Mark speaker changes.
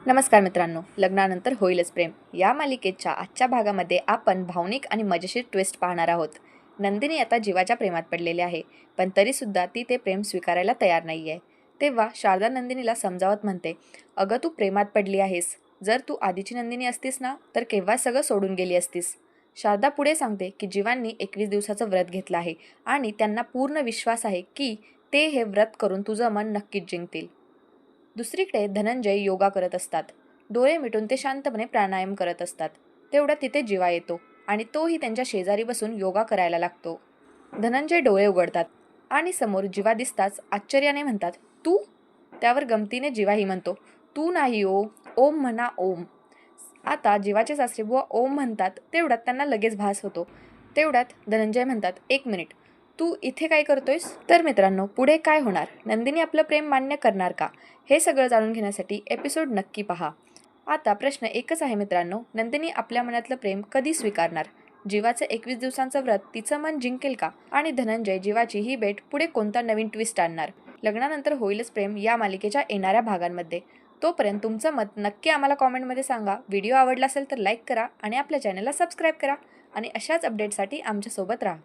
Speaker 1: नमस्कार मित्रांनो, लग्नानंतर होईलच प्रेम या मालिकेच्या आजच्या भागामध्ये आपण भावनिक आणि मजेशीर ट्विस्ट पाहणार आहोत. नंदिनी आता जीवाच्या प्रेमात पडलेली आहे, पण तरीसुद्धा ती ते प्रेम स्वीकारायला तयार नाही आहे. तेव्हा शारदा नंदिनीला समजावत म्हणते, अगं तू प्रेमात पडली आहेस. जर तू आधीची नंदिनी असतीस ना, तर केव्हा सगळं सोडून गेली असतीस. शारदा पुढे सांगते की जीवांनी 21 दिवसाचं व्रत घेतलं आहे आणि त्यांना पूर्ण विश्वास आहे की ते हे व्रत करून तुझं मन नक्कीच जिंकतील. दुसरीकडे धनंजय योगा करत असतात. डोळे मिटून ते शांतपणे प्राणायाम करत असतात. तेवढ्यात तिथे जीवा येतो आणि तोही त्यांच्या शेजारी बसून योगा करायला लागतो. धनंजय डोळे उघडतात आणि समोर जीवा दिसताच आश्चर्याने म्हणतात, तू? त्यावर गमतीने जीवाही म्हणतो, तू नाही ओ, ओम म्हणा ओम. आता जीवाचे सासरेबुवा ओम म्हणतात तेवढ्यात त्यांना लगेच भास होतो. तेवढ्यात धनंजय म्हणतात, एक मिनिट, तू इथे काय करतोयस? तर मित्रांनो, पुढे काय होणार? नंदिनी आपलं प्रेम मान्य करणार का? हे सगळं जाणून घेण्यासाठी एपिसोड नक्की पहा. आता प्रश्न एकच आहे मित्रांनो, नंदिनी आपल्या मनातलं प्रेम कधी स्वीकारणार? जीवाचं 21 दिवसांचं व्रत तिचं मन जिंकेल का? आणि धनंजय जीवाची ही भेट पुढे कोणता नवीन ट्विस्ट आणणार? लग्नानंतर होईलच प्रेम या मालिकेच्या येणाऱ्या भागांमध्ये. तोपर्यंत तुमचं मत नक्की आम्हाला कॉमेंटमध्ये सांगा. व्हिडिओ आवडला असेल तर लाईक करा आणि आपल्या चॅनलला सबस्क्राईब करा आणि अशाच अपडेटसाठी आमच्यासोबत राहा.